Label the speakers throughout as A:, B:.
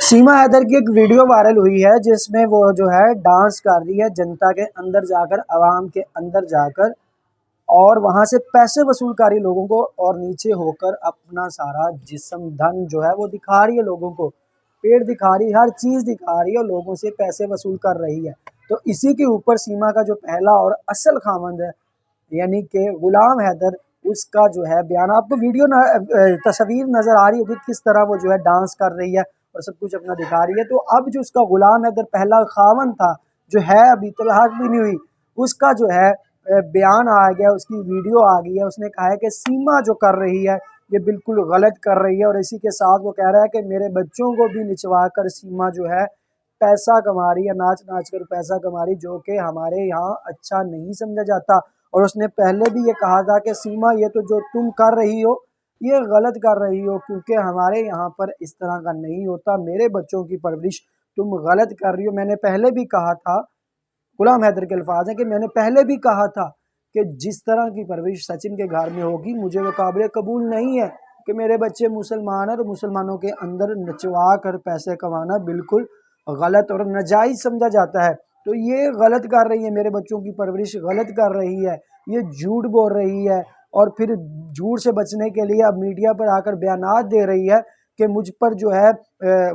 A: सीमा हैदर की एक video viral हुई है जिसमें वो जो है डांस कर रही है जनता के अंदर जाकर, आवाम के अंदर जाकर, और वहां से पैसे वसूल कर रही है लोगों को, और नीचे होकर अपना सारा जिस्म धन जो है वो दिखा रही है लोगों को, पेट दिखा रही है, हर चीज दिखा रही है और लोगों से पैसे वसूल कर रही है। तो इसी के ऊपर सीमा का जो पहला और असल खामंद है यानी कि गुलाम हैदर, उसका जो है बयान, आपको वीडियो तस्वीर नजर आ रही होगी किस तरह वो जो है डांस कर रही है और सब कुछ अपना दिखा रही है। तो अब जो उसका गुलाम हैदर पहला खामन था, जो है अभी तलाक भी नहीं हुई, उसका जो है बयान आ गया, उसकी वीडियो आ गई है। उसने कहा है कि सीमा जो कर रही है ये बिल्कुल गलत कर रही है, और इसी के साथ वो कह रहा है कि मेरे बच्चों को भी निचवा कर सीमा जो है पैसा कमा रही है, नाच नाच कर पैसा कमा रही, जो कि हमारे यहाँ अच्छा नहीं समझा जाता। और उसने पहले भी ये कहा था कि सीमा ये तो जो तुम कर रही हो ये गलत कर रही हो, क्योंकि हमारे यहाँ पर इस तरह का नहीं होता, मेरे बच्चों की परवरिश तुम गलत कर रही हो। मैंने पहले भी कहा था, गुलाम हैदर के अल्फाज हैं कि मैंने पहले भी कहा था कि जिस तरह की परवरिश सचिन के घर में होगी मुझे वो काबिल कबूल नहीं है कि मेरे बच्चे मुसलमान हैं, और मुसलमानों के अंदर नचवा कर पैसे कमाना बिल्कुल गलत और नाजायज समझा जाता है। तो ये गलत कर रही है, मेरे बच्चों की परवरिश गलत कर रही है, ये झूठ बोल रही है, और फिर झूठ से बचने के लिए अब मीडिया पर आकर बयानात दे रही है कि मुझ पर जो है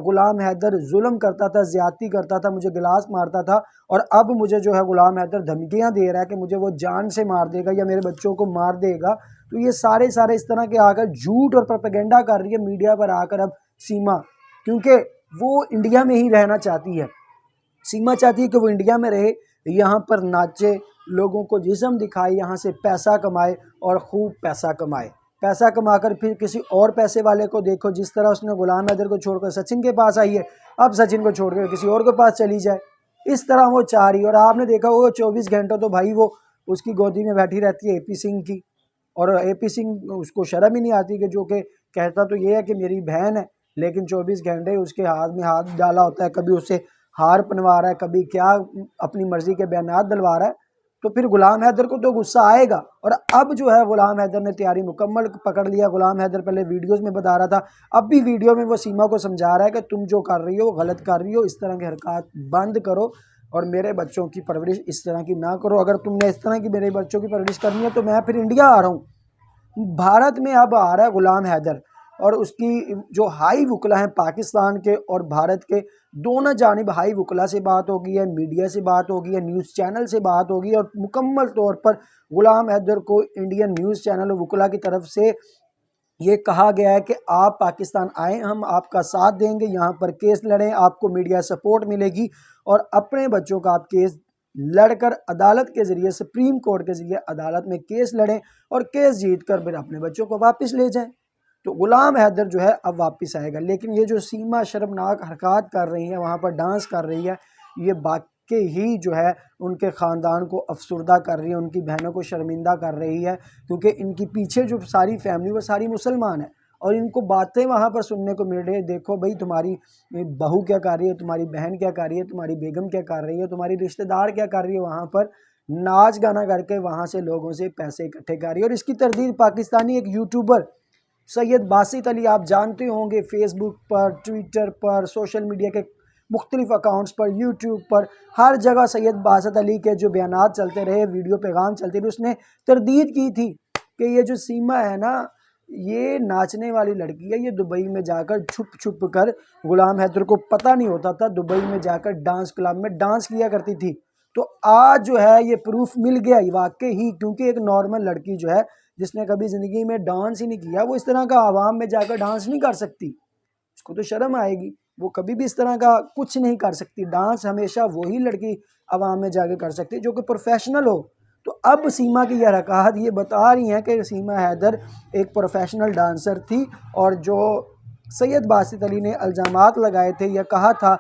A: गुलाम हैदर जुल्म करता था, ज्यादती करता था, मुझे गिलास मारता था, और अब मुझे जो है गुलाम हैदर धमकियां दे रहा है कि मुझे वो जान से मार देगा या मेरे बच्चों को मार देगा। तो ये सारे इस तरह के आकर झूठ और प्रोपेगेंडा कर रही है मीडिया पर आकर अब सीमा, क्योंकि वो इंडिया में ही रहना चाहती है। सीमा चाहती है कि वो इंडिया में रहे, यहाँ पर नाचे, लोगों को जिस्म दिखाए, यहाँ से पैसा कमाए और खूब पैसा कमाए। पैसा कमाकर फिर किसी और पैसे वाले को देखो, जिस तरह उसने गुलाम हैदर को छोड़कर सचिन के पास आई है, अब सचिन को छोड़कर किसी और के पास चली जाए, इस तरह वो चाह रही है। और आपने देखा वो 24 घंटों तो भाई वो उसकी गोदी में बैठी रहती है एपी सिंह की, और एपी सिंह उसको शर्म ही नहीं आती कि जो कि कहता तो ये है कि मेरी बहन है, लेकिन 24 घंटे उसके हाथ में हाथ डाला होता है, कभी उसे हार पहनवा रहा है, कभी क्या अपनी मर्जी के बयानात दिलवा रहा है। तो फिर गुलाम हैदर को तो गुस्सा आएगा। और अब जो है गुलाम हैदर ने तैयारी मुकम्मल पकड़ लिया। गुलाम हैदर पहले वीडियोस में बता रहा था, अब भी वीडियो में वो सीमा को समझा रहा है कि तुम जो कर रही हो वो गलत कर रही हो, इस तरह के हरकत बंद करो और मेरे बच्चों की परवरिश इस तरह की ना करो। अगर तुमने इस तरह की मेरे बच्चों की परवरिश करनी है तो मैं फिर इंडिया आ रहा हूँ। भारत में अब आ रहा है गुलाम हैदर, और उसकी जो हाई वकला हैं पाकिस्तान के और भारत के, दोनों जानिब हाई वकला से बात होगी है, मीडिया से बात होगी है, न्यूज़ चैनल से बात होगी, और मुकम्मल तौर पर गुलाम हैदर को इंडियन न्यूज़ चैनल और वकला की तरफ से ये कहा गया है कि आप पाकिस्तान आएँ, हम आपका साथ देंगे, यहाँ पर केस लड़ें, आपको मीडिया सपोर्ट मिलेगी, और अपने बच्चों का आप केस लड़कर अदालत के ज़रिए, सुप्रीम कोर्ट के ज़रिए अदालत में केस लड़ें और केस जीत कर फिर अपने बच्चों को वापस ले जाएं। तो गुलाम हैदर जो है अब वापस आएगा। लेकिन ये जो सीमा शर्मनाक हरकत कर रही है, वहाँ पर डांस कर रही है, ये वाकई ही जो है उनके ख़ानदान को अफसरदा कर रही है, उनकी बहनों को शर्मिंदा कर रही है, क्योंकि इनकी पीछे जो सारी फैमिली वो सारी मुसलमान है, और इनको बातें वहाँ पर सुनने को मिल रही है, देखो भाई तुम्हारी बहू क्या कर रही है, तुम्हारी बहन क्या कर रही है, तुम्हारी बेगम क्या कर रही है, तुम्हारी रिश्तेदार क्या कर रही है, वहाँ पर नाच गाना करके वहाँ से लोगों से पैसे इकट्ठे कर रही है। और इसकी तरदीद पाकिस्तानी एक यूट्यूबर सैयद बासित अली, आप जानते होंगे, फेसबुक पर, ट्विटर पर, सोशल मीडिया के मुख्तलिफ अकाउंट्स पर, यूट्यूब पर, हर जगह सैयद बासित अली के जो बयानात चलते रहे, वीडियो पैगाम चलते रहे, उसने तरदीद की थी कि ये जो सीमा है ना, ये नाचने वाली लड़की है, ये दुबई में जाकर छुप छुप कर, गुलाम हैदर को पता नहीं होता था, दुबई में जाकर डांस क्लब में डांस किया करती थी। तो आज जो है ये प्रूफ मिल गया वाकई ही, क्योंकि एक नॉर्मल लड़की जो है जिसने कभी ज़िंदगी में डांस ही नहीं किया, वो इस तरह का आवाम में जाकर डांस नहीं कर सकती, उसको तो शर्म आएगी, वो कभी भी इस तरह का कुछ नहीं कर सकती। डांस हमेशा वही लड़की आवाम में जाकर कर सकती है जो कि प्रोफेशनल हो। तो अब सीमा की यह हरकत ये बता रही हैं कि सीमा हैदर एक प्रोफेशनल डांसर थी, और जो सैयद बासित अली ने इल्ज़ामात लगाए थे, यह कहा था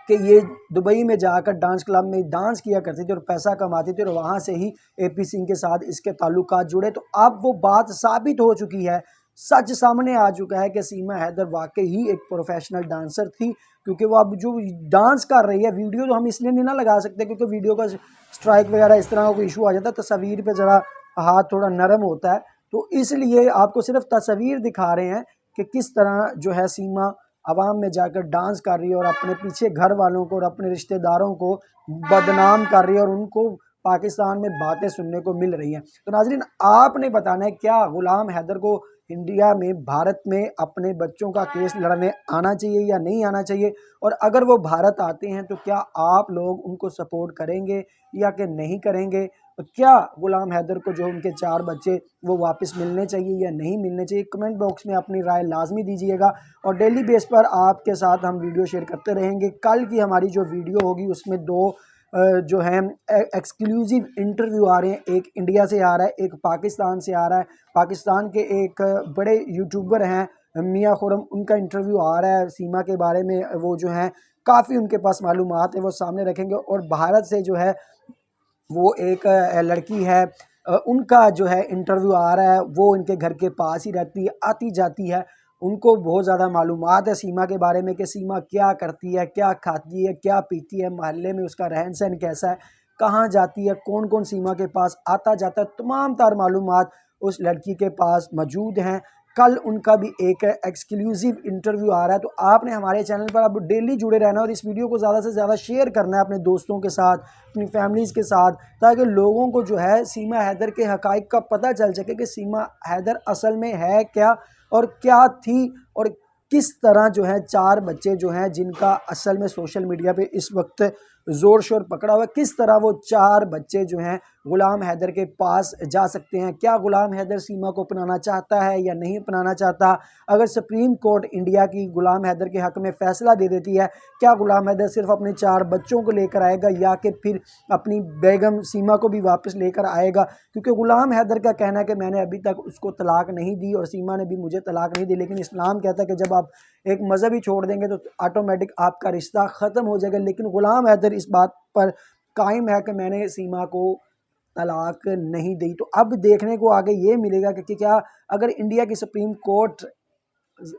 A: कि ये दुबई में जाकर डांस क्लब में डांस किया करती थी और पैसा कमाती थी, और वहाँ से ही एपी सिंह के साथ इसके ताल्लुकात जुड़े। तो अब वो बात साबित हो चुकी है, सच सामने आ चुका है कि सीमा हैदर वाकई ही एक प्रोफेशनल डांसर थी, क्योंकि वो अब जो डांस कर रही है, वीडियो तो हम इसलिए नहीं ना लगा सकते क्योंकि वीडियो का स्ट्राइक वगैरह इस तरह का कोई इशू आ जाता है, तस्वीर पे ज़रा हाथ थोड़ा नरम होता है, तो इसलिए आपको सिर्फ तस्वीर दिखा रहे हैं कि किस तरह जो है सीमा عوام میں جا کر ڈانس کر رہی ہے اور اپنے پیچھے گھر والوں کو اور اپنے رشتہ داروں کو بدنام کر رہی ہے اور ان کو پاکستان میں باتیں سننے کو مل رہی ہیں۔ تو ناظرین آپ نے بتانا ہے کیا غلام حیدر کو انڈیا میں بھارت میں اپنے بچوں کا کیس لڑنے آنا چاہیے یا نہیں آنا چاہیے، اور اگر وہ بھارت آتے ہیں تو کیا آپ لوگ ان کو سپورٹ کریں گے یا کہ نہیں کریں گے؟ کیا غلام حیدر کو جو ان کے 4 بچے وہ واپس ملنے چاہیے یا نہیں ملنے چاہیے؟ کمنٹ باکس میں اپنی رائے لازمی دیجیے گا، اور ڈیلی بیس پر آپ کے ساتھ ہم ویڈیو شیئر کرتے رہیں گے۔ کل کی ہماری جو ویڈیو ہوگی اس میں 2 جو ہیں ایکسکلوزیو انٹرویو آ رہے ہیں، ایک انڈیا سے آ رہا ہے، ایک پاکستان سے آ رہا ہے۔ پاکستان کے ایک بڑے یوٹیوبر ہیں میاں خرم، ان کا انٹرویو آ رہا ہے سیما کے بارے میں، وہ جو ہیں کافی ان کے پاس معلومات ہیں وہ سامنے رکھیں گے، اور بھارت سے جو ہے وہ ایک لڑکی ہے ان کا جو ہے انٹرویو آ رہا ہے، وہ ان کے گھر کے پاس ہی رہتی ہے، آتی جاتی ہے، ان کو بہت زیادہ معلومات ہے سیما کے بارے میں کہ سیما کیا کرتی ہے، کیا کھاتی ہے، کیا پیتی ہے، محلے میں اس کا رہن سہن کیسا ہے، کہاں جاتی ہے، کون کون سیما کے پاس آتا جاتا ہے، تمام تر معلومات اس لڑکی کے پاس موجود ہیں۔ کل ان کا بھی ایک ایکسکلوزیو انٹرویو آ رہا ہے، تو آپ نے ہمارے چینل پر اب ڈیلی جڑے رہنا اور اس ویڈیو کو زیادہ سے زیادہ شیئر کرنا ہے اپنے دوستوں کے ساتھ، اپنی فیملیز کے ساتھ، تاکہ لوگوں کو جو ہے سیما حیدر کے حقائق کا پتہ چل سکے کہ سیما حیدر اصل میں ہے کیا اور کیا تھی، اور کس طرح جو ہے 4 بچے جو ہیں جن کا اصل میں سوشل میڈیا پہ اس وقت زور شور پکڑا ہوا ہے، کس طرح وہ 4 بچے جو ہیں غلام حیدر کے پاس جا سکتے ہیں۔ کیا غلام حیدر سیما کو اپنانا چاہتا ہے یا نہیں اپنانا چاہتا؟ اگر سپریم کورٹ انڈیا کی غلام حیدر کے حق میں فیصلہ دے دیتی ہے، کیا غلام حیدر صرف اپنے 4 بچوں کو لے کر آئے گا یا کہ پھر اپنی بیگم سیما کو بھی واپس لے کر آئے گا؟ کیونکہ غلام حیدر کا کہنا ہے کہ میں نے ابھی تک اس کو طلاق نہیں دی اور سیما نے بھی مجھے طلاق نہیں دی، لیکن اسلام کہتا ہے کہ جب آپ ایک مذہب ہی چھوڑ دیں گے تو آٹومیٹک آپ کا رشتہ ختم ہو جائے گا، لیکن غلام حیدر اس بات پر قائم ہے کہ میں نے سیما کو طلاق نہیں دی۔ تو اب دیکھنے کو آگے یہ ملے گا کہ کیا اگر انڈیا کی سپریم کورٹ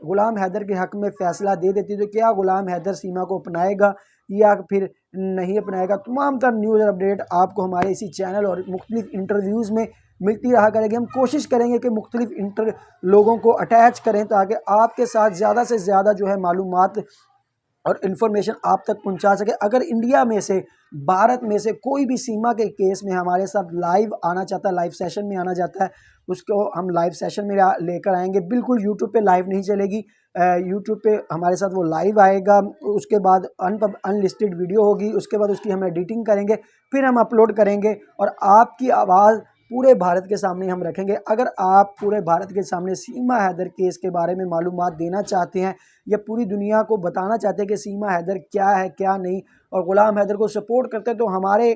A: غلام حیدر کے حق میں فیصلہ دے دیتی تو کیا غلام حیدر سیما کو اپنائے گا یا پھر نہیں اپنائے گا؟ تمام تر نیوز اور اپڈیٹ آپ کو ہمارے اسی چینل اور مختلف انٹرویوز میں ملتی رہا کرے گی۔ ہم کوشش کریں گے کہ مختلف لوگوں کو اٹیچ کریں تاکہ آپ کے ساتھ زیادہ سے زیادہ جو ہے معلومات اور انفارمیشن آپ تک پہنچا سکے۔ اگر انڈیا میں سے بھارت میں سے کوئی بھی سیما کے کیس میں ہمارے ساتھ لائیو آنا چاہتا ہے، لائیو سیشن میں آنا چاہتا ہے، اس کو ہم لائیو سیشن میں لے کر آئیں گے۔ بالکل یوٹیوب پہ لائیو نہیں چلے گی، یوٹیوب پہ ہمارے ساتھ وہ لائیو آئے گا، اس کے بعد ان لسٹڈ ویڈیو ہوگی، اس کے بعد اس کی ہم ایڈیٹنگ کریں گے، پھر ہم اپلوڈ کریں گے اور آپ کی آواز پورے بھارت کے سامنے ہم رکھیں گے۔ اگر آپ پورے بھارت کے سامنے سیما حیدر کیس کے بارے میں معلومات دینا چاہتے ہیں یا پوری دنیا کو بتانا چاہتے ہیں کہ سیما حیدر کیا ہے کیا نہیں، اور غلام حیدر کو سپورٹ کرتے ہیں، تو ہمارے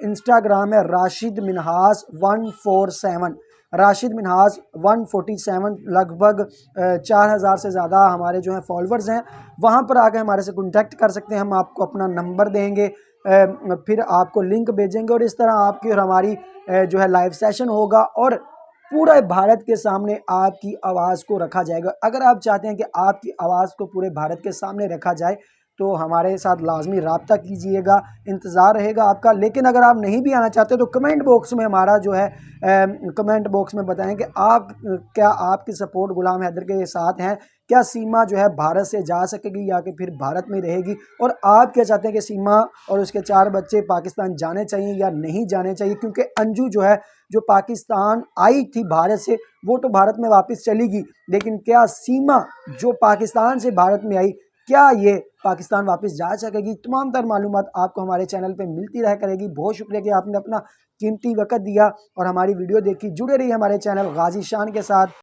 A: انسٹاگرام ہے راشد منہاس 147، راشد منہاس 147، لگ بھگ 4000 سے زیادہ ہمارے جو ہیں فالورز ہیں، وہاں پر آ کے ہمارے سے کنٹیکٹ کر سکتے ہیں۔ ہم آپ کو اپنا نمبر دیں گے، پھر آپ کو لنک بھیجیں گے، اور اس طرح آپ کی اور ہماری جو ہے لائیو سیشن ہوگا اور پورے بھارت کے سامنے آپ کی آواز کو رکھا جائے گا۔ اگر آپ چاہتے ہیں کہ آپ کی آواز کو پورے بھارت کے سامنے رکھا جائے تو ہمارے ساتھ لازمی رابطہ کیجئے گا، انتظار رہے گا آپ کا۔ لیکن اگر آپ نہیں بھی آنا چاہتے تو کمنٹ باکس میں ہمارا جو ہے کمنٹ باکس میں بتائیں کہ آپ کی سپورٹ غلام حیدر کے ساتھ ہیں، کیا سیما جو ہے بھارت سے جا سکے گی یا کہ پھر بھارت میں رہے گی، اور آپ کیا چاہتے ہیں کہ سیما اور اس کے 4 بچے پاکستان جانے چاہیے یا نہیں جانے چاہیے؟ کیونکہ انجو جو ہے جو پاکستان آئی تھی بھارت سے، وہ تو بھارت میں واپس چلی گی، لیکن کیا سیما جو پاکستان سے بھارت میں آئی کیا یہ پاکستان واپس جا سکے گی؟ تمام تر معلومات آپ کو ہمارے چینل پہ ملتی رہ کرے گی۔ بہت شکریہ کہ آپ نے اپنا قیمتی وقت دیا اور ہماری ویڈیو دیکھی، جڑے رہیے ہمارے چینل غازی شان کے ساتھ۔